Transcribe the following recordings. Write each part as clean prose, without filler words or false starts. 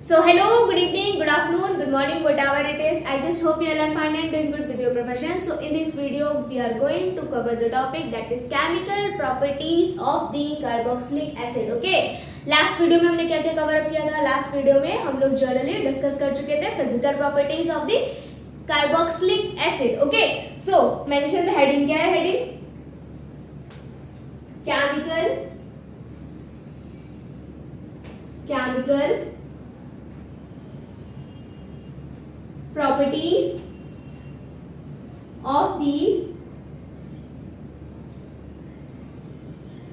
So hello, good evening, good afternoon, good morning, whatever it is. I just hope you all are fine and doing good with your profession. So in this video, we are going to cover the topic that is chemical properties of the carboxylic acid. Okay. Last video में हमने क्या क्या cover up किया था? Last video में हम लोग generally discuss कर चुके थे physical properties of the carboxylic acid. Okay, so mention the heading. क्या है heading? Chemical properties of the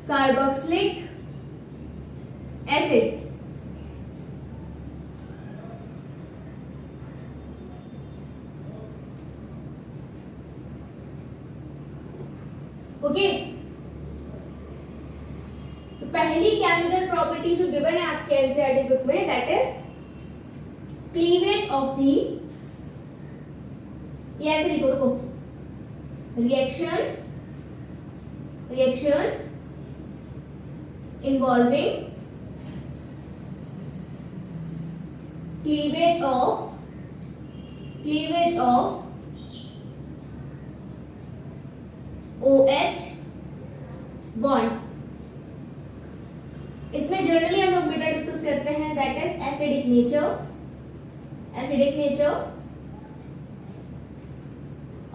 carboxylic acid. Okay, तो पहली केमिकल प्रॉपर्टी जो गिवन है आपके एनसीईआरटी बुक में, that is cleavage of the, ये ऐसे लिखो, रुको, reactions involving cleavage of OH bond. इसमें जनरली हम लोग बेटा डिस्कस करते हैं that is acidic nature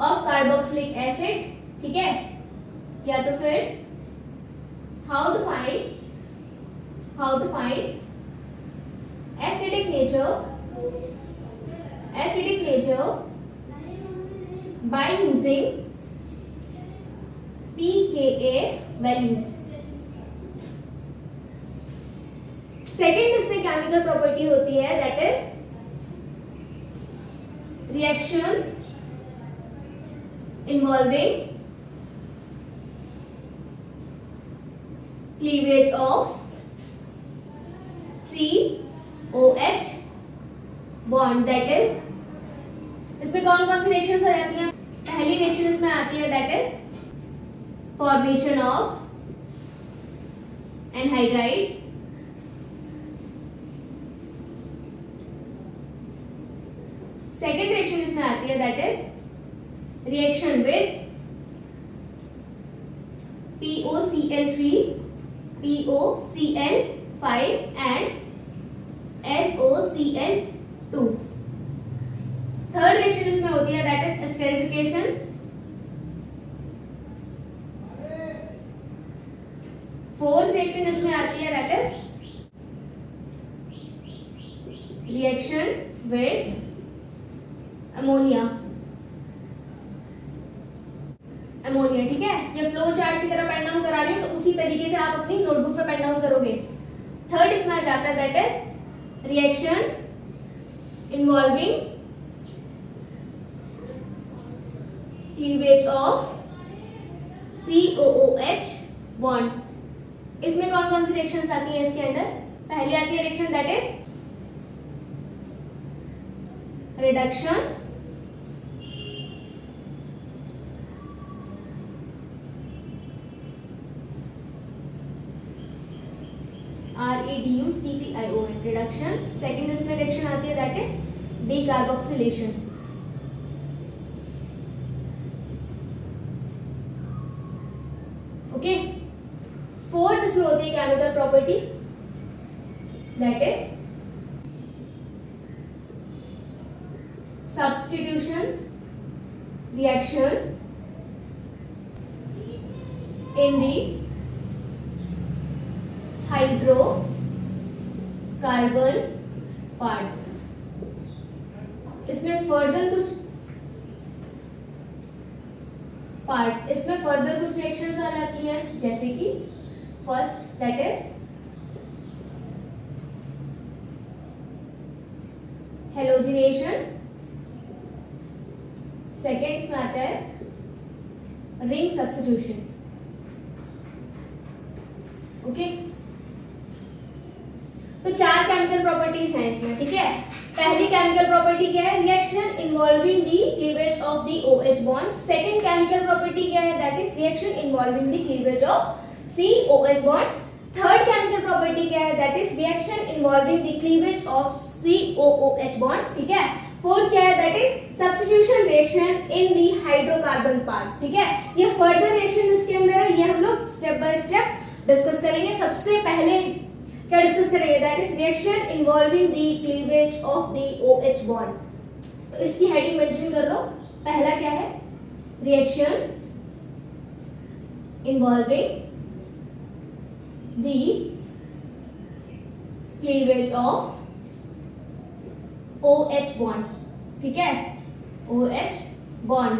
of carboxylic acid. ठीक है, या तो फिर how to find acidic nature by using pKa values. Second इसमें केमिकल प्रॉपर्टी होती है that is reactions involving cleavage of COH bond. that is, इसमें कौन कौन सी रिएक्शंस आ जाती हैं? पहली रिएक्शन इसमें आती है that is formation of anhydride. Second reaction इसमें आती है that is reaction with POCl5 and SOCl2. Third reaction इसमें होती है that is esterification. Fourth reaction इसमें आती है that is reaction with ammonia. ठीक है, ये फ्लो चार्ट की तरह पेन डाउन करा रही हूं, तो उसी तरीके से आप अपनी नोटबुक पे पेन डाउन करोगे. थर्ड इसमें आ जाता है that is reaction involving cleavage of COOH bond. इसमें कौन कौन सी रिएक्शंस आती हैं इसके अंदर? पहली आती है reaction that is reduction RADUCTION reduction. Second इसमें रिएक्शन आती है that is decarboxylation. Okay, fourth इसमें होती है chemical property that is substitution reaction in the hydrocarbon part. इसमें फर्दर कुछ रिएक्शंस आ जाती हैं, जैसे कि first that is halogenation. Second इसमें आता है रिंग सब्स्टिट्यूशन. ओके, तो चार केमिकल प्रॉपर्टीज हैं इसमें. ठीक है, पहली केमिकल प्रॉपर्टी क्या है? Reaction involving the cleavage of the OH bond. Second chemical property क्या है? That is reaction involving the cleavage of COH bond. Third chemical chemical property क्या है, that is reaction involving the cleavage of COOH bond, ठीक है। Fourth क्या है, that is substitution reaction in the hydrocarbon part, ठीक है। ये further reaction इसके अंदर है, ये हम लोग स्टेप बाय स्टेप डिस्कस करेंगे। सबसे पहले क्या डिस्कस करेंगे, that is reaction involving the cleavage of the OH bond. तो इसकी हेडिंग मेंशन कर लो। पहला क्या है, reaction involving the cleavage of OH bond, ठीक है, OH बॉन्ड।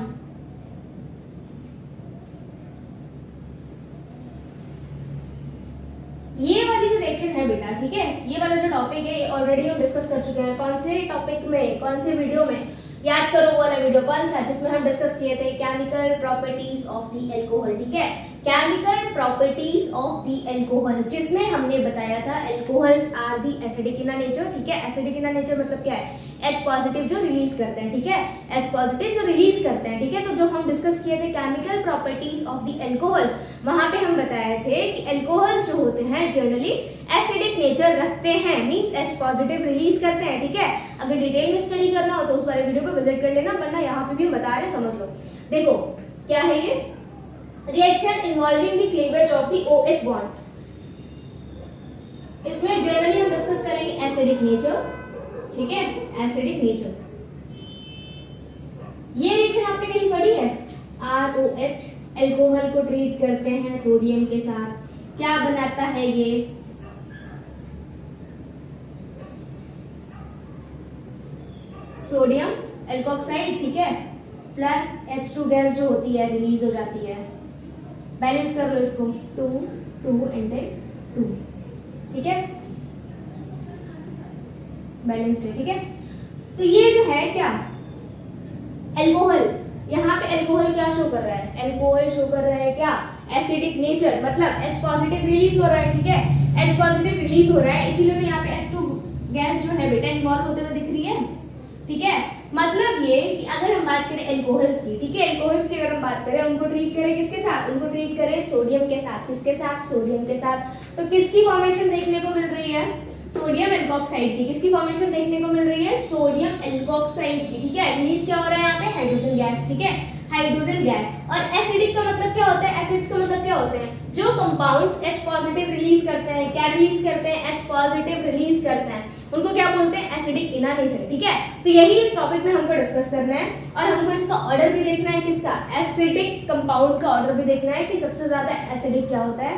ये वाली जो रिएक्शन है बेटा, ठीक है, ये वाला जो टॉपिक है ऑलरेडी हम डिस्कस कर चुके हैं। कौन से टॉपिक में, कौन से वीडियो में, याद करो वो वाला वीडियो कौन सा, जिसमें हम डिस्कस किए थे chemical properties of the alcohol, ठीक है, chemical properties of the alcohol, जिसमें हमने बताया था alcohols are the acidic in nature, ठीक है। एसिडिक इन नेचर मतलब क्या है, H पॉजिटिव जो रिलीज करते हैं, ठीक है, H पॉजिटिव जो रिलीज करते हैं, ठीक है। तो जो हम डिस्कस किए थे chemical properties of the alcohols, वहां पे हम बताए थे कि अल्कोहल्स जो होते हैं जनरली एसिडिक नेचर रखते हैं, मींस H पॉजिटिव रिलीज करते हैं, ठीक है। अगर डिटेल में स्टडी करना हो तो उस वाले वीडियो पे विजिट कर लेना, वरना यहाँ पे भी हम बता रहे हैं, समझ लो। देखो क्या है ये, reaction involving the cleavage of the OH bond. इसमें जनरली हम डिस्कस करेंगे एसिडिक नेचर, ठीक है, एसिडिक नेचर। ये रिएक्शन आपने कहीं पढ़ी है, ROH, अल्कोहल को ट्रीट करते हैं सोडियम के साथ, क्या बनाता है ये, सोडियम अल्कोक्साइड, ठीक है, प्लस H2 गैस जो होती है रिलीज हो जाती है। बैलेंस कर लो इसको, 2 2 एंड 2, ठीक है, बैलेंस्ड है, ठीक है। तो ये जो है क्या, अल्कोहल, यहाँ पे अल्कोहल क्या शो कर रहा है, अल्कोहल शो कर रहा है क्या, एसिडिक नेचर, मतलब H पॉजिटिव रिलीज हो रहा है, ठीक है, H पॉजिटिव रिलीज हो रहा है, इसीलिए तो यहाँ पे H2 गैस जो है बेटा इन्वॉल्व होते हुए दिख रही है, ठीक है। मतलब ये कि अगर हम बात करें अल्कोहल्स की, ठीक है, अल्कोहल्स की अगर हम बात करें, उनको ट्रीट करें किसके साथ, उनको ट्रीट करें सोडियम के साथ, किसके साथ, सोडियम के साथ। तो किसकी फॉर्मेशन देखने को मिल रही है, सोडियम एल्कोक्साइड की। किसकी फॉर्मेशन देखने को मिल रही है, सोडियम एल्कोक्साइड की, ठीक है। रिलीज क्या हो रहा है यहाँ पे, हाइड्रोजन गैस, ठीक है, हाइड्रोजन गैस। और एसिडिक का मतलब क्या होता है, एसिड्स का मतलब क्या होते हैं, जो कंपाउंड्स H पॉजिटिव रिलीज करते हैं, क्या रिलीज करते हैं, H पॉजिटिव रिलीज करते हैं, उनको क्या बोलते हैं, एसिडिक इन नेचर, ठीक है। तो यही इस टॉपिक में हमको डिस्कस करना है, और हमको इसका ऑर्डर भी देखना है, किसका, एसिडिक कंपाउंड का ऑर्डर भी देखना है कि सबसे ज्यादा एसिडिक क्या होता है,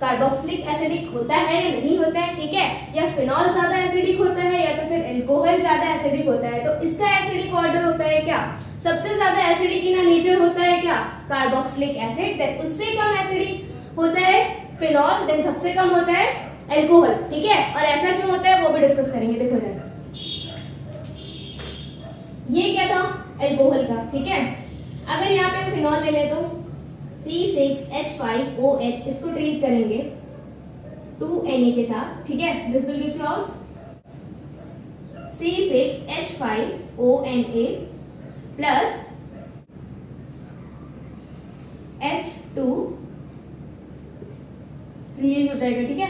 कार्बोक्सिलिक एसिडिक होता है या नहीं होता है, ठीक है, या फिनॉल ज्यादा एसिडिक होता है, या तो फिर अल्कोहल ज्यादा एसिडिक होता है। तो इसका एसिडिक ऑर्डर होता है क्या, सबसे ज्यादा एसिडिक इन नेचर होता है क्या, कार्बोक्सिलिक एसिड, देन उससे कम एसिडिक होता है फिनॉल, देन सबसे कम होता है अल्कोहल, ठीक है। और ऐसा क्यों होता है वो भी डिस्कस करेंगे। देखो इधर, ये क्या था, अल्कोहल का, ठीक है। अगर यहाँ पे हम फिनॉल ले ले तो C6H5OH, इसको ट्रीट करेंगे 2Na के साथ, ठीक है, this will gives you out C6H5ONa plus H2 release हो जाएगा, ठीक है।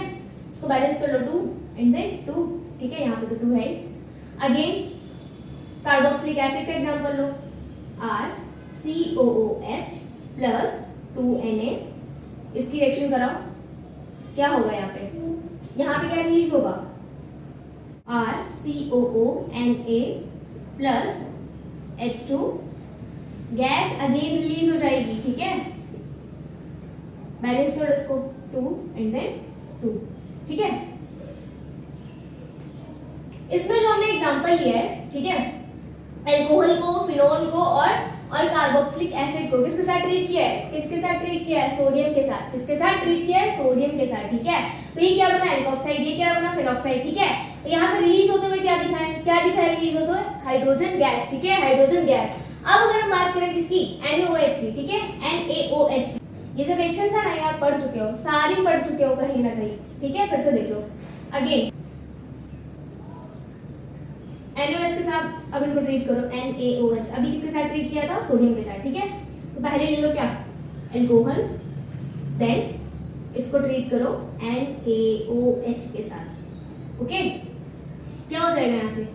इसको बैलेंस कर लो, 2 एंड देन 2, ठीक है, यहाँ पे तो 2 है। अगेन कार्बोक्सिलिक एसिड का एग्जांपल लो, RCOOH प्लस 2Na, इसकी रिएक्शन कराओ, क्या होगा यहाँ पे, यहाँ पे क्या रिलीज होगा, RCOONa plus H2 gas again release हो जाएगी, ठीक है, बैलेंस करो इसको, 2 एंड देन 2, ठीक है। इसमें जो हमने एग्जांपल लिया है, ठीक है, अल्कोहल को, फिनोल को और कार्बोक्सिलिक एसिड को किसके साथ ट्रीट किया है, किसके साथ ट्रीट किया है, सोडियम के साथ, किसके साथ ट्रीट किया है, सोडियम के साथ, ठीक है। तो ये क्या बना, एल्कोक्साइड, ये क्या बना, फिनॉक्साइड, ठीक है। तो यहाँ पे रिलीज होते हुए क्या दिखा है, क्या दिखा है रिलीज होते हुए, हाइड्रोजन गैस, ठीक है, हाइड्रोजन गैस। अब अगर हम बात करें किसकी, NaOH की, ठीक है, NaOH की, ये जो रिएक्शंस है ना, ये आप पढ़ चुके हो, सारी पढ़ चुके हो कहीं ना कहीं, ठीक है। फिर से देख लो अगेन, NaOH के साथ अब इनको ट्रीट करो, NaOH, अभी किसके साथ ट्रीट किया था, सोडियम के साथ, ठीक है। तो पहले ले लो क्या, अल्कोहल, देन इसको ट्रीट करो NaOH के साथ। ओके, क्या हो जाएगा यहाँ से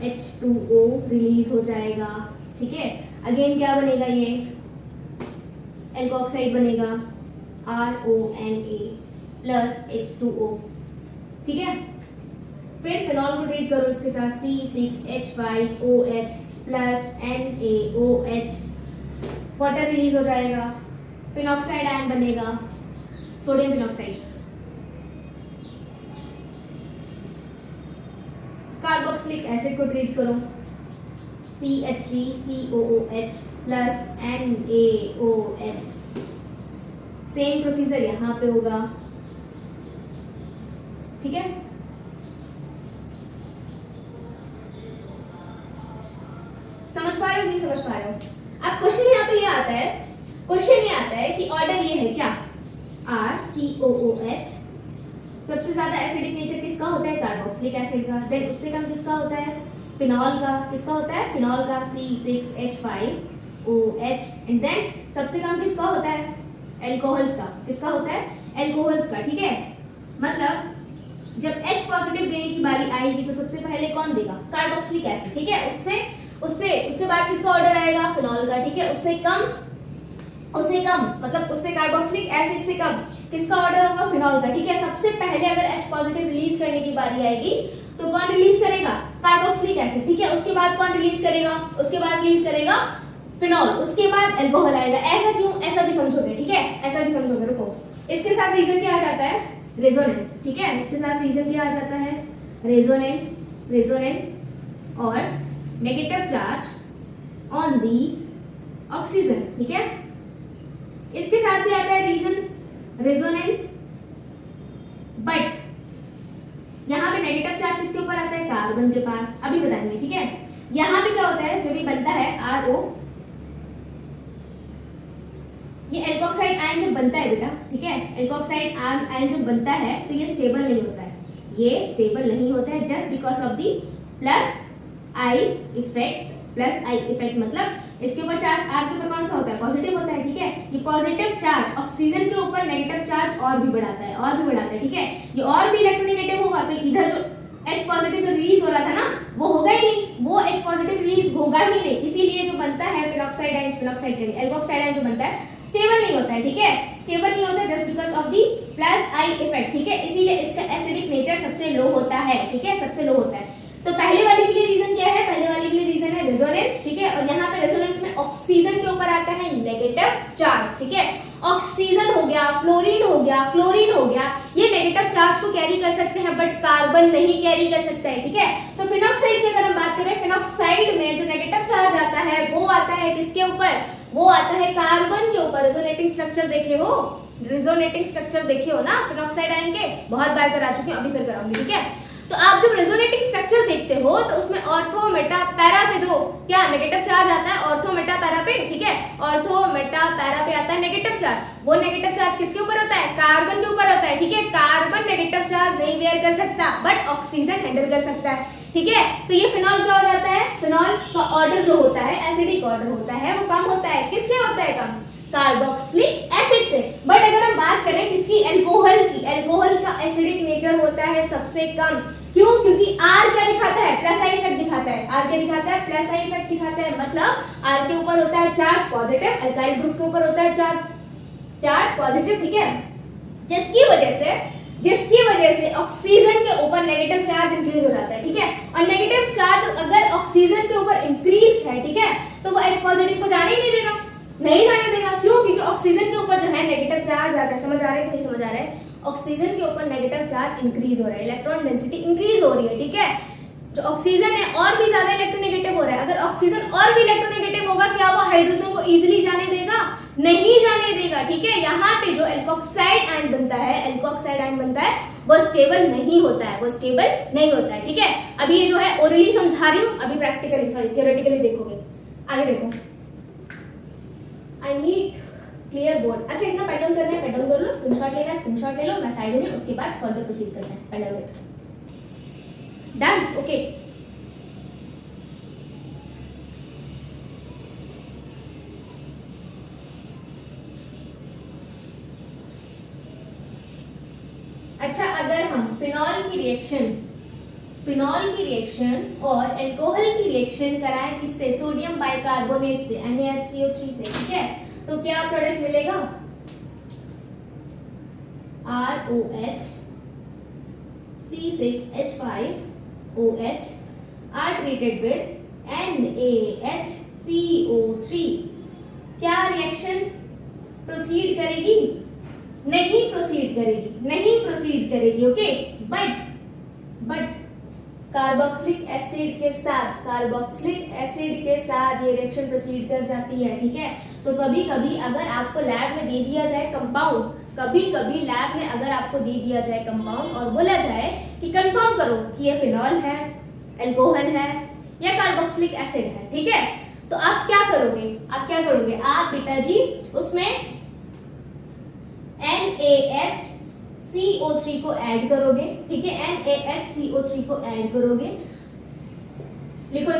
H2O रिलीज हो जाएगा। ठीक है, अगेन क्या बनेगा, ये एल्कोक्साइड बनेगा RONA प्लस H2O। ठीक है, फिर फिनॉल को ट्रीट करो इसके साथ C6H5OH plus NaOH, water release हो जाएगा, फिनॉक्साइड आयन बनेगा, सोडियम फिनॉक्साइड। कार्बोक्सिलिक एसिड को ट्रीट करो CH3COOH plus NaOH, same procedure यहाँ पे होगा। ठीक है, समझ पा रहे हो नहीं समझ पा रहे हो? अब क्वेश्चन यहाँ पे ये आता है, क्वेश्चन ये आता है कि ऑर्डर ये है क्या, RCOOH, सबसे ज्यादा एसिडिक नेचर किसका होता है, कार्बोक्सिलिक एसिड का। देन उससे कम किसका होता है, फिनॉल का। किसका होता है, फिनॉल का C6H5OH। एंड देन सबसे कम किसका होता है, एल्कोहल्स का। किसका होता है, एल्कोहल्स का। ठीक है, मतलब जब H पॉजिटिव देने की बारी आएगी तो सबसे पहले कौन देगा, कार्बोक्सिलिक एसिड। ठीक है, उससे उससे उससे बाद किसका ऑर्डर आएगा, फिनॉल का। ठीक है, उससे कम मतलब उससे कार्बोक्सिलिक एसिड से कम किसका ऑर्डर होगा, फिनॉल का। ठीक है, सबसे पहले अगर H पॉजिटिव रिलीज करने की बारी आएगी तो कौन रिलीज करेगा, कार्बोक्सिलिक एसिड। ठीक है, उसके बाद कौन रिलीज करेगा, उसके बाद रिलीज करेगा फिनॉल, उसके बाद अल्कोहल आएगा। ऐसा क्यों, ऐसा भी समझोगे। ठीक है, ऐसा भी समझोगे। रुको, इसके साथ रीजन क्या आ जाता है, रेजोनेंस। ठीक है, इसके साथ रीजन क्या आ जाता है, रेजोनेंस और negative charge on the oxygen. ठीक है, इसके साथ भी आता है रीजन रेजोनेंस, बट यहां पे नेगेटिव चार्ज किसके ऊपर आता है, कार्बन के पास। अभी बताएंगे। ठीक है, यहां पे क्या होता है, जब ये बनता है RO, ये एल्कोक्साइड आयन जब बनता है बेटा, ठीक है, एल्कोक्साइड आयन जब बनता है तो ये स्टेबल नहीं होता है, ये स्टेबल नहीं होता है just because of the plus I effect. Plus I effect मतलब इसके ऊपर चार्ज R के ऊपर कौन सा होता है, पॉजिटिव होता है। ठीक है, ये पॉजिटिव चार्ज ऑक्सीजन के ऊपर नेगेटिव चार्ज और भी बढ़ाता है। ठीक है, ये और भी इलेक्ट्रोनेगेटिव होगा तो इधर जो H पॉजिटिव जो रिलीज हो रहा था ना वो होगा ही नहीं, वो H पॉजिटिव रिलीज होगा ही नहीं। इसीलिए जो बनता है फिनॉक्साइड आयन, एल्कोक्साइड आयन जो बनता है स्टेबल नहीं होता है। ठीक है, स्टेबल नहीं होता just because of the plus I effect. ठीक है, इसीलिए इसका एसिडिक नेचर सबसे लो होता है। ठीक है, सबसे लो होता है। तो पहले वाले के लिए रीजन क्या है, पहले वाले के लिए रीजन है रेजोनेंस। ठीक है, और यहाँ पे रेजोनेंस में ऑक्सीजन के ऊपर आता है नेगेटिव चार्ज। ठीक है, ऑक्सीजन हो गया, फ्लोरीन हो गया, क्लोरीन हो गया, ये नेगेटिव चार्ज को कैरी कर सकते हैं बट कार्बन नहीं कैरी कर सकता है। ठीक है, तो फिनॉक्साइड की अगर हम बात करें, फिनॉक्साइड में जो नेगेटिव चार्ज आता है वो आता है किसके ऊपर, वो आता है कार्बन के ऊपर। रेजोनेटिंग स्ट्रक्चर देखे हो, रेजोनेटिंग स्ट्रक्चर देखे हो ना फिनॉक्साइड आयन के, बहुत बार करा चुकी हूं, अभी फिर कराऊंगी। ठीक है, तो आप जब रेजोनेटिंग स्ट्रक्चर देखते हो तो उसमें ऑर्थो मेटा पैरा पे जो क्या नेगेटिव चार्ज आता है, ऑर्थो मेटा पैरा पे। ठीक है, ऑर्थो मेटा पैरा पे आता है नेगेटिव चार्ज। वो नेगेटिव चार्ज किसके ऊपर होता है, कार्बन के ऊपर होता है। ठीक है, कार्बन नेगेटिव चार्ज नहीं बेयर कर सकता बट ऑक्सीजन हैंडल कर सकता है। ठीक है, तो ये फिनॉल क्या हो जाता है, फिनॉल का ऑर्डर जो होता है, एसिडिक ऑर्डर होता है, वो कम होता है। किससे होता है कम, कार्बोक्सिलिक एसिड से। बट अगर हम बात करें किसकी, एल्कोहल की, एल्कोहल का एसिडिक नेचर होता है सबसे कम। क्यों, क्योंकि R क्या दिखाता है, प्लस आई इफेक्ट दिखाता है। R क्या दिखाता है, प्लस आई इफेक्ट दिखाता है, मतलब R के ऊपर होता है चार्ज पॉजिटिव, अल्काइल ग्रुप के ऊपर होता है चार्ज पॉजिटिव। ठीक है, जिसकी वजह से ऑक्सीजन के ऊपर नेगेटिव चार्ज इंक्रीज हो जाता है। ठीक है, और नेगेटिव चार्ज अगर ऑक्सीजन के ऊपर इंक्रीज है, ठीक है, तो वो H पॉजिटिव को जाने ही नहीं देगा, नहीं जाने देगा। क्यों, क्योंकि ऑक्सीजन के ऊपर जो है नेगेटिव चार्ज आता है। समझ आ रहा है कि नहीं समझ आ रहा है, ऑक्सीजन के ऊपर नेगेटिव चार्ज इंक्रीज हो रहा है, इलेक्ट्रॉन डेंसिटी इंक्रीज हो रही है। ठीक है, जो ऑक्सीजन है और भी ज्यादा इलेक्ट्रोनेगेटिव हो रहा है। अगर ऑक्सीजन और भी इलेक्ट्रोनेगेटिव होगा, क्या वो हाइड्रोजन को इजीली जाने देगा, नहीं जाने देगा। ठीक है, यहाँ पे जो एल्कोक्साइड आयन बनता है वो स्टेबल नहीं होता है, वो स्टेबल नहीं होता है। ठीक है, अभी ये जो है ओरली समझा रही हूँ, अभी प्रैक्टिकली थियोरेटिकली देखोगे। आगे देखो, आई नीड क्लियर बोर्ड। अच्छा, इतना पैटर्न करना है, पैटर्न कर लो, स्क्रीनशॉट लेना है, स्क्रीनशॉट ले लो, मैं साइड में, उसके बाद फर्दर प्रोसीड करना है। Pattern done, okay. अगर हम फिनॉल की रिएक्शन और अल्कोहल की रिएक्शन कराएं किससे, सोडियम बाइकार्बोनेट से, NaHCO3 से, ठीक है, तो क्या प्रोडक्ट मिलेगा, ROH C6H5OH are treated with NaHCO3। क्या रिएक्शन प्रोसीड करेगी, नहीं प्रोसीड करेगी, ओके। बट कार्बोक्सिलिक एसिड के साथ ये रिएक्शन प्रोसीड कर जाती है, ठीक है। तो कभी कभी अगर आपको लैब में दे दिया जाए कंपाउंड, और बोला जाए कि कंफर्म करो कि ये फिनॉल है, अल्कोहल है या कार्बोक्सिलिक एसिड है, ठीक है, तो आप क्या करोगे, आप बेटा जी उसमें NaHCO3 को ऐड करोगे, ठीक है, NaHCO3 को ऐड करोगे, लिखो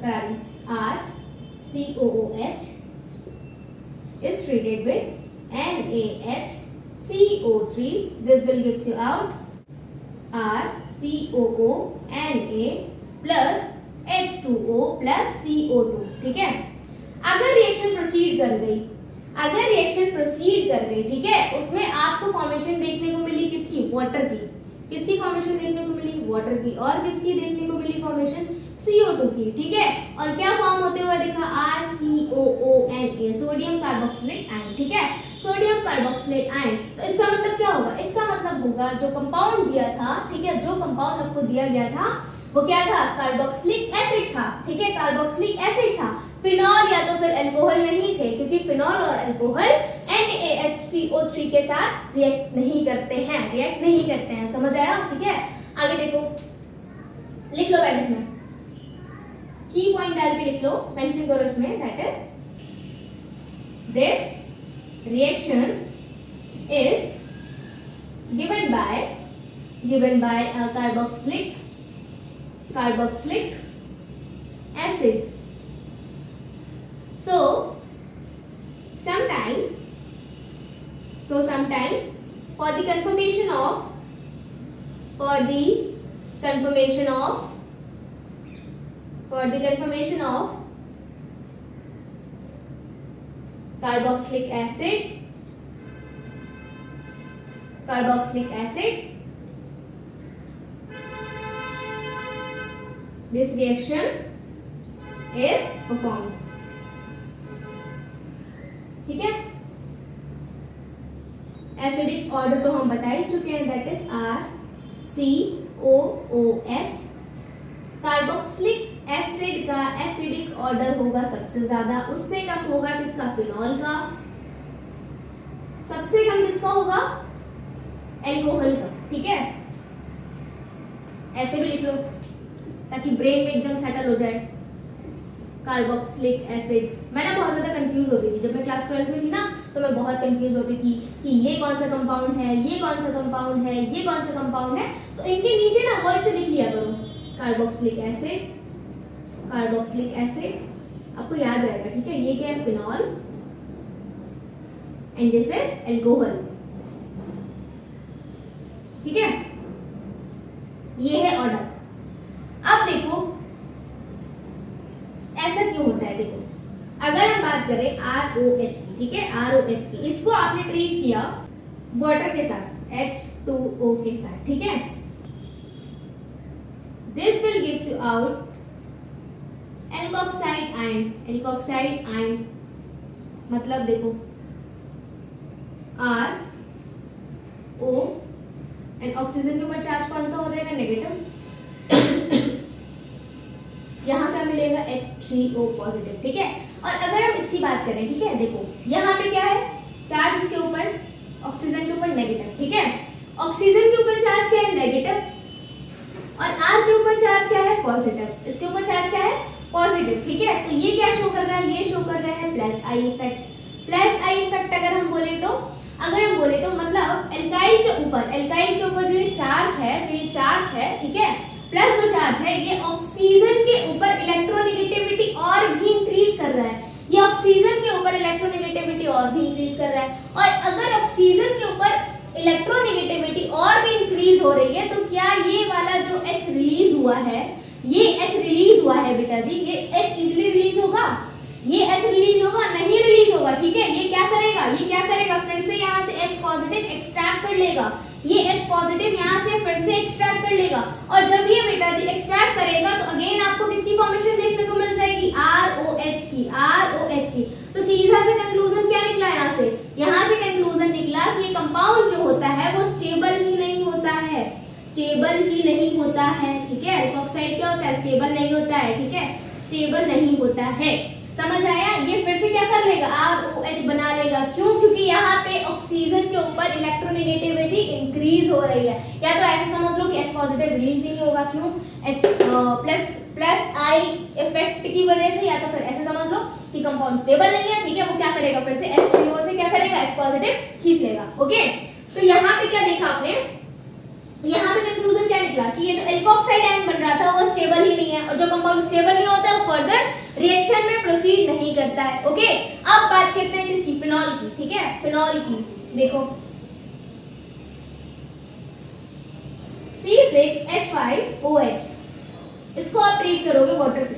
करा दी, RCOOH is treated with NaHCO3, this will gives you out RCOONA plus H2O plus CO2, ठीक है। अगर रिएक्शन प्रॉसीड कर गई, ठीक है, उसमें आपको फॉर्मेशन देखने को मिली किसकी, वाटर की, फॉर्मेशन देखने को मिली वाटर की, और किसकी देखने को मिली फॉर्मेशन, CO2 की, ठीक है। और क्या फॉर्म होते हुए देखा, RCOONA, सोडियम कार्बोक्सिलेट आयन, ठीक है, सोडियम कार्बोक्सिलेट आयन। तो इसका मतलब क्या होगा, जो कंपाउंड दिया था, ठीक है, जो कंपाउंड आपको दिया गया था वो क्या था, कार्बोक्सिलिक एसिड था, ठीक है, फिनॉल या तो फिर अल्कोहल नहीं थे, क्योंकि फिनॉल और अल्कोहल NaHCO3 के साथ रिएक्ट नहीं करते हैं, समझ आया, ठीक है। आगे देखो, लिख लो पहले इसमें की पॉइंट डाल के लिख लो, मेंशन करो इसमें, that is this reaction is given by a carboxylic acid. So sometimes for the confirmation of carboxylic acid, this reaction is performed, ठीक है। एसिडिक ऑर्डर तो हम बता ही चुके हैं, that is RCOOH। Carboxylic acid का एसिडिक ऑर्डर होगा सबसे ज्यादा, उससे कम होगा किसका, फिनॉल का, सबसे कम किसका होगा, अल्कोहल का, ठीक है। ऐसे भी लिख लो ताकि ब्रेन में एकदम सेटल हो जाए। कार्बोक्सिलिक एसिड, मैं ना बहुत ज्यादा कंफ्यूज होती थी जब मैं क्लास 12 में थी ना, तो मैं बहुत कंफ्यूज होती थी कि ये कौन सा कंपाउंड है, ये कौन सा कंपाउंड है, तो इनके नीचे ना वर्ड से लिख लिया करो, कार्बोक्सिलिक एसिड, आपको याद रहेगा, ठीक है। ये क्या है, phenol, and this is alcohol, ठीक है, ये है ऑर्डर। अब देखो ऐसा क्यों होता है, देखो अगर हम बात करें ROH की, ठीक है, ROH की, इसको आपने ट्रीट किया वाटर के साथ, H2O के साथ, ठीक है, this will gives you out alkoxide ion, मतलब देखो RO, एंड ऑक्सीजन के ऊपर चार्ज कौन सा हो जाएगा, नेगेटिव, यहाँ क्या मिलेगा, H3O पॉजिटिव, ठीक है। और अगर हम इसकी बात करें, ठीक है, देखो यहाँ पे क्या है, चार्ज इसके ऊपर, ऑक्सीजन के ऊपर नेगेटिव, ठीक है, ऑक्सीजन के ऊपर चार्ज क्या है, नेगेटिव, और R के ऊपर चार्ज क्या है, पॉजिटिव, इसके ऊपर चार्ज क्या है, पॉजिटिव, ठीक है। तो ये क्या शो कर रहा है, ये शो कर रहा है प्लस आई इफेक्ट। अगर हम बोले तो मतलब एल्काइल के ऊपर जो ये चार्ज है, ठीक है, प्लस जो चार्ज है ये ऑक्सीजन के ऊपर इलेक्ट्रोनेगेटिविटी और भी इंक्रीज कर रहा है, और अगर ऑक्सीजन के ऊपर इलेक्ट्रोनेगेटिविटी और भी इंक्रीज हो रही है, तो क्या ये वाला जो H रिलीज हुआ है, ये H रिलीज हुआ है बेटा जी, ये H इजीली रिलीज होगा? ये H रिलीज होगा? नहीं रिलीज होगा, ठीक है। ये क्या करेगा, फिर से यहाँ से H पॉजिटिव एक्सट्रैक्ट कर लेगा, ये H पॉजिटिव यहाँ से फिर से एक्सट्रैक्ट कर लेगा, और जब ये बेटा जी एक्सट्रैक्ट करेगा तो अगेन आपको किसकी फॉर्मेशन देखने को मिल जाएगी, ROH की। तो सीधा से कंक्लूजन क्या निकला यहाँ से कंक्लूजन निकला कि ये कंपाउंड जो होता है वो स्टेबल ही नहीं होता है, ठीक है। एल्कोक्साइड क्या होता है, स्टेबल नहीं होता है, ठीक है, स्टेबल नहीं होता है, समझ आया। ये फिर से क्या कर लेगा, ROH बना लेगा, क्यों? क्योंकि यहाँ पे ऑक्सीजन के ऊपर इलेक्ट्रोनेगेटिविटी इंक्रीज हो रही है। या तो ऐसे समझ लो कि H पॉजिटिव रिलीज नहीं होगा, क्यों? प्लस I इफेक्ट की वजह से, या तो फिर ऐसे समझ लो कि कंपाउंड स्टेबल नहीं है, ठीक है। वो क्या करेगा, फिर से H3O से क्या करेगा, H पॉजिटिव खींच लेगा, ओके। तो यहाँ पे क्या देखा आपने, यहाँ पे कंक्लूजन क्या निकला कि ये जो एल्कोक्साइड आयन बन रहा था वो स्टेबल ही नहीं है, और जो कंपाउंड स्टेबल नहीं होता है वो फर्दर रिएक्शन में प्रोसीड नहीं करता है, ओके। अब बात करते हैं किसकी, फिनॉल की, ठीक है। फिनॉल की देखो, C6H5OH, इसको आप ट्रीट करोगे वाटर से,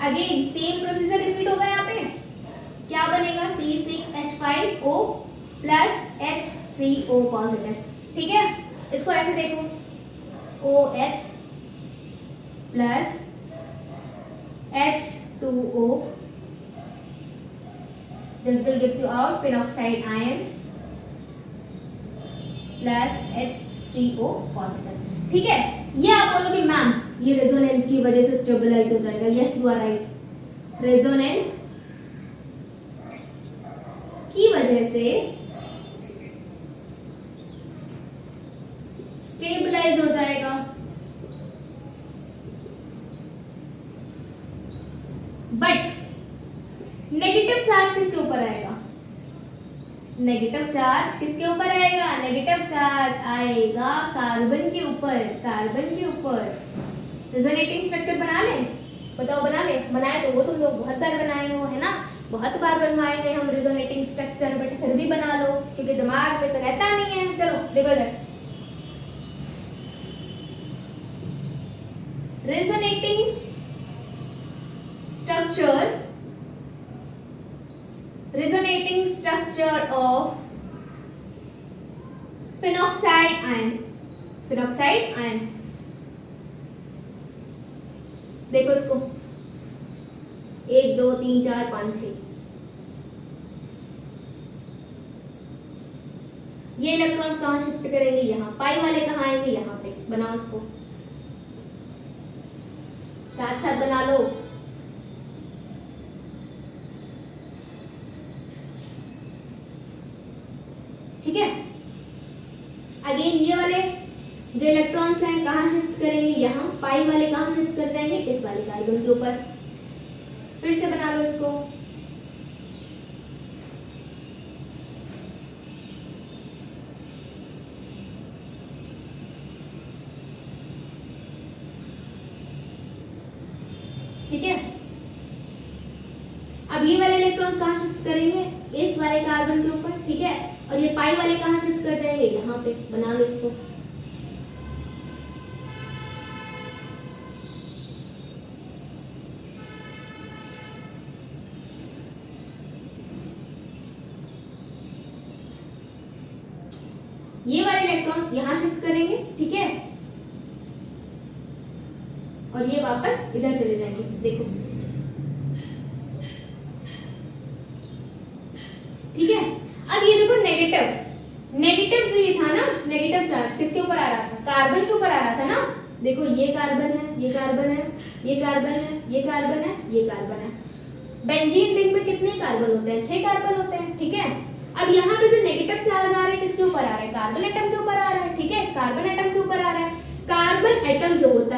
अगेन सेम प्रोसीजर रिपीट होगा। यहाँ पे क्या बनेगा, C6H5O प्लस H3O पॉजिटिव, ठीक है। इसको ऐसे देखो, OH plus H2O, this will gives you out phenoxide ion plus H3O positive, ठीक है। ये आप बोलोगे मैम ये रेजोनेंस की वजह से स्टेबलाइज हो जाएगा, yes you are right, resonance की वजह से स्टेबलाइज हो जाएगा, बट नेगेटिव चार्ज किसके ऊपर आएगा, नेगेटिव चार्ज किसके ऊपर आएगा, नेगेटिव चार्ज आएगा कार्बन के ऊपर। रेजोनेटिंग स्ट्रक्चर बना ले, बताओ बना ले, बनाए तो वो तुम लोग बहुत बार बनाए हो, है ना, बहुत बार बनवाए हैं हम रेजोनेटिंग स्ट्रक्चर, बट फिर भी बना लो क्योंकि दिमाग में तो रहता नहीं है। चलो देखो जरा, resonating structure of phenoxide ion, देखो इसको 1 2 3 4 5 6, ये इलेक्ट्रॉन्स कहाँ शिफ्ट करेंगे, यहाँ, पाई वाले कहाँ आएंगे, यहाँ पे। बनाओ इसको, साथ साथ बना लो, ठीक है। अगेन ये वाले जो इलेक्ट्रॉन्स हैं कहाँ शिफ्ट करेंगे, यहाँ, पाई वाले कहाँ शिफ्ट कर जाएंगे, इस वाले कार्बन के ऊपर। फिर से बना लो इसको, ठीक है। अब ये वाले इलेक्ट्रॉन्स कहाँ शिफ्ट करेंगे, इस वाले कार्बन के ऊपर, ठीक है। और ये पाई वाले कहाँ शिफ्ट कर जाएंगे, यहाँ पे। बना लो इसको, ये वाले इलेक्ट्रॉन्स यहाँ शिफ्ट करेंगे, ठीक है, और ये वापस इधर चले जाएंगे। देखो ठीक है। अब ये देखो नेगेटिव जो ये था ना, नेगेटिव चार्ज किसके ऊपर आ रहा था, कार्बन के ऊपर आ रहा था ना। देखो ये कार्बन है, ये कार्बन है, ये कार्बन है, ये कार्बन है, ये कार्बन है। बेंजीन रिंग में कितने कार्बन होते हैं, 6 कार्बन होते हैं, ठीक है। अब यहाँ पे जो नेगेटिव चार्ज आ रहा है किसके ऊपर आ रहा है, कार्बन एटम के ऊपर आ रहा है, ठीक है, कार्बन एटम के ऊपर आ रहा है। कार्बन एटम जो होता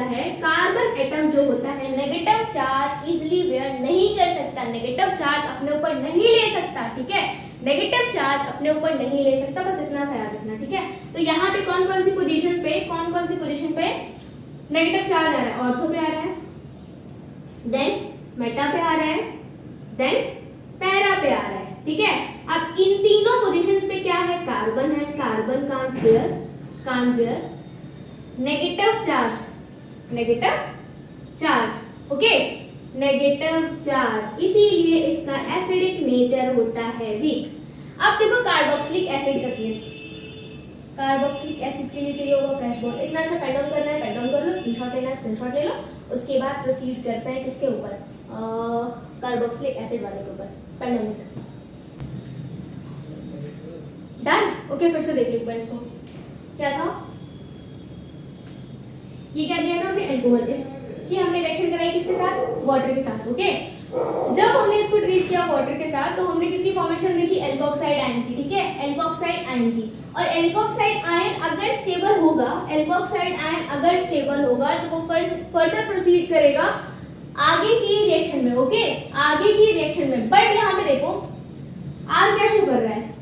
है नेगेटिव चार्ज इजीली वेयर नहीं कर सकता, नेगेटिव चार्ज अपने ऊपर नहीं ले सकता, ठीक है, नेगेटिव चार्ज अपने ऊपर नहीं ले सकता, बस इतना सा याद रखना, ठीक है। तो यहाँ पे कौन कौन सी पोजीशन पे नेगेटिव चार्ज आ रहा है, ऑर्थो पे आ रहा है, देन मेटा पे आ रहा है, देन पैरा पे आ रहा है, ठीक है। अब इन तीनों पोजीशंस पे क्या है, कार्बन है, carbon can't bear negative charge, okay, negative charge, इसीलिए इसका एसिडिक नेचर होता है वीक। अब देखो कार्बोक्सिलिक एसिड का केस, कार्बोक्सिलिक एसिड के लिए चाहिए होगा फ्रेश बॉन्ड, इतना अच्छा पेन डाउन करना है, पेन डाउन कर लो, स्क्रीनशॉट लेना है, स्क्रीनशॉट ले लो, उसके बाद प्रोसीड करते हैं किसके ऊपर, कार्बोक्सिलिक एसिड वाले के ऊपर, पेन डाउन डन, ओके। फिर से देख लो एक बार इसको, क्या था, ये क्या दिया था हमने, अल्कोहल, इसकी हमने रिएक्शन कराई किसके साथ, वाटर के साथ, ओके। जब हमने इसको ट्रीट किया वाटर के साथ तो हमने किसकी फॉर्मेशन देखी, एल्कोक्साइड आयन की, ठीक है, एल्कोक्साइड आयन की। और एल्कोक्साइड आयन अगर स्टेबल होगा, एल्कोक्साइड आयन अगर स्टेबल होगा तो वो फर्दर प्रोसीड करेगा आगे की रिएक्शन में, ओके, आगे की रिएक्शन में। बट यहाँ पे देखो आर क्या शो कर रहा है,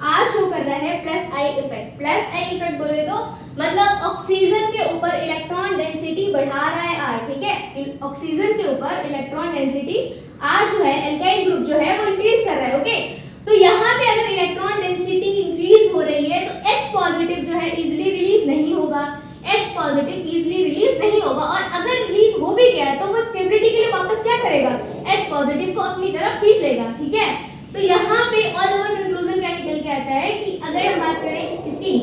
आर शो कर रहा है plus I effect. Plus I effect बोले तो मतलब ऑक्सीजन के ऊपर इलेक्ट्रॉन डेंसिटी बढ़ा रहा है आर, ठीक है, ऑक्सीजन के ऊपर इलेक्ट्रॉन डेंसिटी आर जो है, एल्काइल ग्रुप जो है वो इंक्रीज कर रहा है, ओके। तो यहाँ पे अगर इलेक्ट्रॉन डेंसिटी इंक्रीज हो रही है तो H पॉजिटिव जो है इजीली रिलीज नहीं होगा, H पॉजिटिव इजीली रिलीज नहीं होगा, और अगर रिलीज हो भी गया तो वो स्टेबिलिटी के लिए वापस क्या करेगा, H पॉजिटिव को अपनी तरफ खींच लेगा, ठीक है। तो यहाँ पे ऑल ओवर कंक्लूजन क्या निकल के आता है कि अगर हम बात करें किसकी,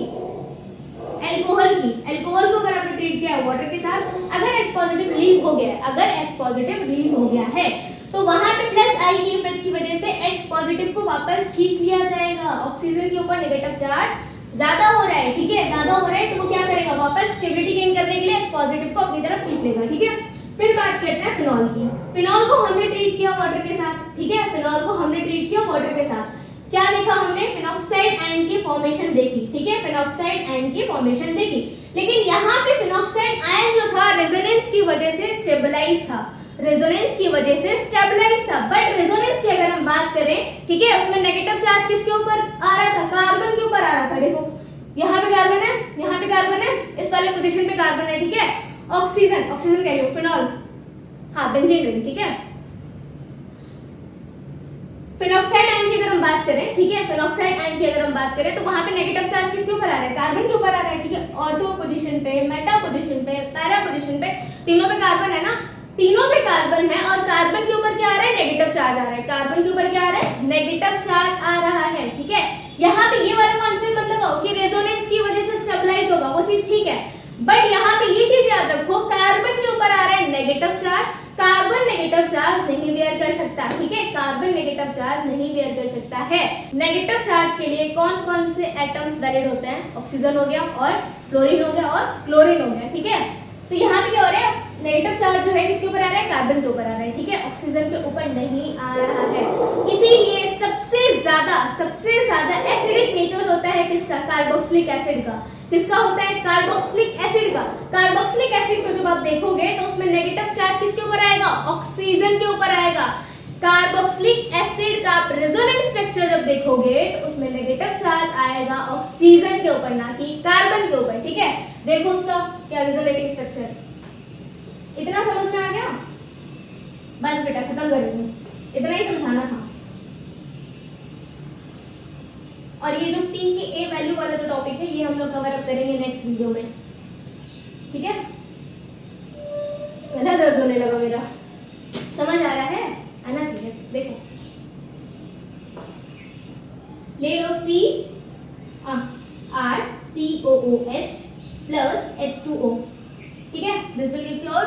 एल्कोहल की, एल्कोहल को अगर आपने ट्रीट किया वाटर के साथ, अगर H पॉजिटिव रिलीज हो गया है, अगर H पॉजिटिव रिलीज हो गया है तो वहां पे प्लस आई की इफेक्ट की वजह से H पॉजिटिव को वापस खींच लिया जाएगा। ऑक्सीजन के ऊपर नेगेटिव चार्ज ज्यादा हो रहा है, ठीक है, ज्यादा हो रहा है तो वो क्या करेगा, वापस स्टेबिलिटी गेन करने के लिए H पॉजिटिव को अपनी तरफ खींच लेगा, ठीक है। फिर बात करते हैं फिनॉल की। फिनॉल को हमने ट्रीट किया वाटर के साथ, ठीक है, फिनॉल को हमने ट्रीट किया वाटर के साथ। क्या देखा हमने, फिनॉक्साइड आयन की फॉर्मेशन देखी, ठीक है, फिनॉक्साइड आयन की फॉर्मेशन देखी। लेकिन यहाँ पे फिनॉक्साइड आयन जो था रेजोनेंस की वजह से स्टेबलाइज था, रेजोनेंस की वजह से स्टेबलाइज था। बट रेजोनेंस की अगर हम बात करें, ठीक है, उसमें नेगेटिव चार्ज किसके ऊपर आ रहा था, कार्बन के ऊपर आ रहा था। देखो यहाँ पे कार्बन है, यहाँ पे कार्बन है, इस वाले पोजीशन पे कार्बन है, ठीक है। ऑक्सीजन, ऑक्सीजन कह लो, फिनॉल, हाँ बेंजीन रिंग, ठीक है। फिनॉक्साइड आयन की अगर हम बात करें, ठीक है, फिनॉक्साइड आयन की अगर हम बात करें तो वहां पे नेगेटिव चार्ज किसके ऊपर आ रहा है, कार्बन के ऊपर आ रहा है, ठीक है। ऑर्थो पोजीशन पे, मेटा पोजीशन पे, पैरा पोजीशन पे, तीनों पे कार्बन है ना, तीनों पे कार्बन है, और कार्बन के ऊपर क्या आ रहा है, नेगेटिव चार्ज आ रहा है, कार्बन के ऊपर क्या आ रहा है, नेगेटिव चार्ज आ रहा है, ठीक है। यहाँ पे ये वाला कॉन्सेप्ट मत लगाओ कि रेजोनेंस की वजह से स्टेबलाइज होगा, वो चीज ठीक है, बट यहाँ पे ये चीज याद रखो, कार्बन के ऊपर आ रहा है negative charge, carbon negative charge नहीं बेयर कर सकता, ठीक है, कार्बन नेगेटिव चार्ज नहीं बेयर कर सकता है। नेगेटिव चार्ज के लिए कौन कौन से एटम्स वैलिड होते हैं, ऑक्सीजन हो गया, और फ्लोरीन हो गया, और क्लोरीन हो गया, ठीक है। तो यहाँ पे क्या हो रहा है, नेगेटिव चार्ज जो है किसके ऊपर आ रहा है, कार्बन के ऊपर आ रहा है, ठीक है, ऑक्सीजन के ऊपर नहीं आ रहा है। इसीलिए सबसे ज्यादा एसिडिक नेचर होता है किसका, कार्बोक्सिलिक एसिड का। किसका होता है, कार्बोक्सिलिक एसिड का। कार्बोक्सिलिक एसिड को जब आप देखोगे तो उसमें नेगेटिव चार्ज किसके ऊपर आएगा, ऑक्सीजन के ऊपर आएगा। कार्बोक्सिलिक एसिड का आप रेजोनेंस स्ट्रक्चर जब देखोगे तो उसमें नेगेटिव चार्ज आएगा ऑक्सीजन के ऊपर, ना कि कार्बन के ऊपर, ठीक है। देखो उसका क्या रेजोनेटिंग स्ट्रक्चर, इतना समझ में आ गया, बस बेटा खत्म कर रही हूँ, इतना ही समझाना था। और ये जो पी के ए वैल्यू वाला जो टॉपिक है ये हम लोग कवर अप करेंगे नेक्स्ट वीडियो में, ठीक है। गला दर्द होने लगा मेरा, समझ आ रहा है, आना चाहिए। देखो ले लो C R C O O H plus H2O, ठीक है, this will gives your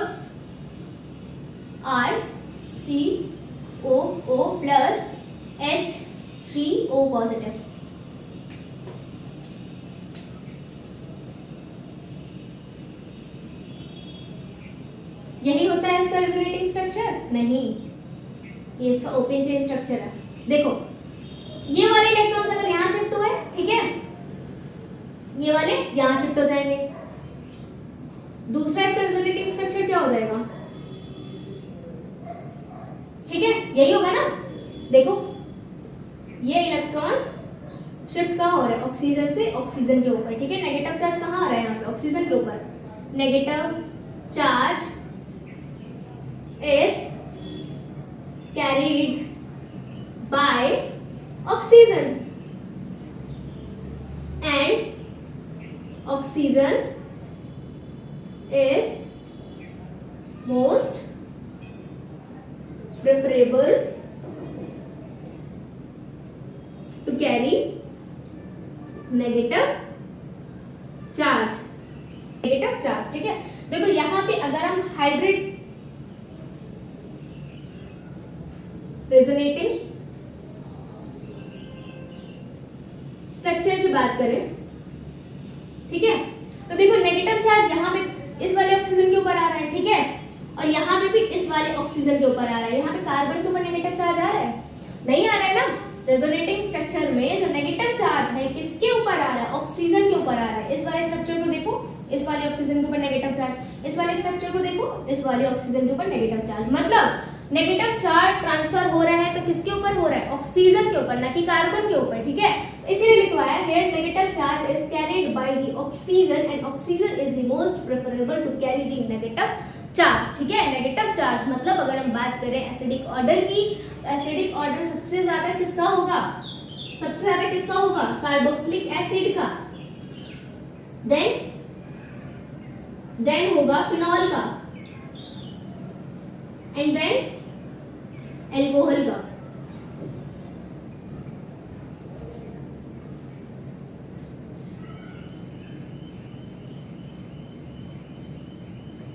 R C O O plus H3O positive. यही होता है इसका रेजोनेटिंग स्ट्रक्चर, नहीं, ये इसका ओपन चेन स्ट्रक्चर है। देखो ये वाले इलेक्ट्रॉन्स अगर यहां शिफ्ट हुए, ठीक है, ये वाले यहां शिफ्ट हो जाएंगे, दूसरा इसका रेजोनेटिंग स्ट्रक्चर क्या हो जाएगा, ठीक है, यही होगा ना। देखो ये इलेक्ट्रॉन शिफ्ट कहां हो रहा है, ऑक्सीजन से ऑक्सीजन के ऊपर, ठीक है। नेगेटिव चार्ज कहां आ रहा है, यहाँ पे ऑक्सीजन के ऊपर। Negative charge is carried by oxygen, and oxygen is most preferable to carry negative charge. Negative charge, ठीक है। देखो यहाँ पे अगर हम हाइब्रिड रेजोनेटिंग स्ट्रक्चर की बात करें, ठीक है, तो देखो नेगेटिव चार्ज यहाँ पे इस वाले ऑक्सीजन के ऊपर आ रहा है, ठीक है, और यहाँ पे भी इस वाले ऑक्सीजन के ऊपर आ रहा है। यहाँ पे कार्बन के ऊपर नेगेटिव चार्ज आ रहा है? नहीं आ रहा है ना। रेजोनेटिंग स्ट्रक्चर में जो नेगेटिव चार्ज है किसके ऊपर आ रहा है? ऑक्सीजन के ऊपर आ रहा है। इस वाले स्ट्रक्चर को देखो, इस वाले ऑक्सीजन के ऊपर नेगेटिव चार्ज, इस वाले स्ट्रक्चर को देखो, इस वाले ऑक्सीजन के ऊपर नेगेटिव चार्ज। मतलब नेगेटिव चार्ज ट्रांसफर हो रहा है तो किसके ऊपर हो रहा है? ऑक्सीजन के ऊपर, ना कि कार्बन के ऊपर, ठीक है। इसीलिए लिखवाया here negative charge is carried by the oxygen and oxygen is the most preferable to carry the negative charge, ठीक है। नेगेटिव चार्ज मतलब अगर हम बात करें एसिडिक ऑर्डर की, एसिडिक ऑर्डर सबसे ज्यादा किसका होगा? सबसे ज्यादा किसका होगा? कार्बोक्सिलिक एसिड का। देन होगा फिनॉल का, एंड देन एल्कोहल का।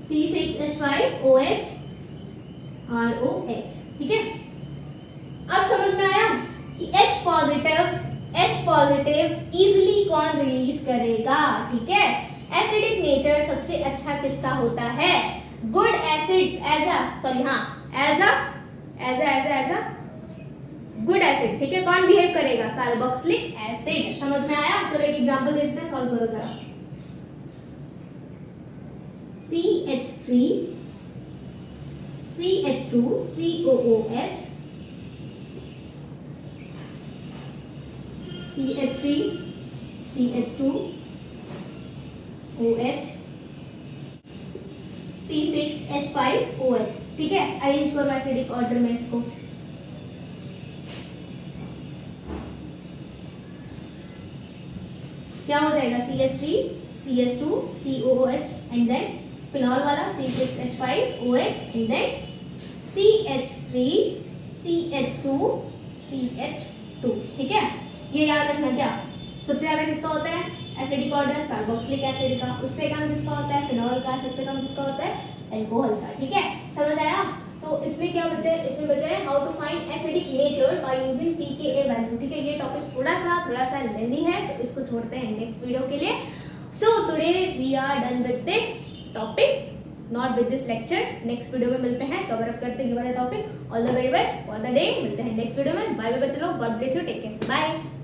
C6H5OH ROH, ठीक है। अब समझ में आया कि H पॉजिटिव इजीली कौन रिलीज करेगा, ठीक है। एसिडिक नेचर सबसे अच्छा किसका होता है? Good acid as a good acid, ठीक है। कौन बिहेव करेगा? Carboxylic acid. समझ में आया? चलो एक एग्जांपल दे देते हैं, सॉल्व करो जरा। CH3 CH2 COOH CH3 CH2 OH C6H5OH, ठीक है। अरेंज करो एसिडिक ऑर्डर में इसको। क्या हो जाएगा? CH3 CH2 COOH and then phenol वाला C6H5OH and then CH3 CH2 CH2, ठीक है। ये याद रखना। क्या सबसे ज्यादा किसका होता है एसिडिक ऑर्डर? कार्बोक्सिलिक एसिड का। उससे कम किसका होता है? फिनॉल का। सबसे कम किसका होता है? एल्कोहल का, ठीक है। समझ आया? तो इसमें क्या बचा है? इसमें बचा है how to find acidic nature by using pKa value, ठीक है। ये टॉपिक थोड़ा सा लेंथी है तो इसको छोड़ते हैं नेक्स्ट वीडियो के लिए। So today we are done with this topic, not with this lecture. Next video में मिलते हैं, कवर अप करते हैं ये वाला topic. All the very best for the day. मिलते हैं नेक्स्ट वीडियो में। बाय बाय बच्चों, God bless you, take care, bye.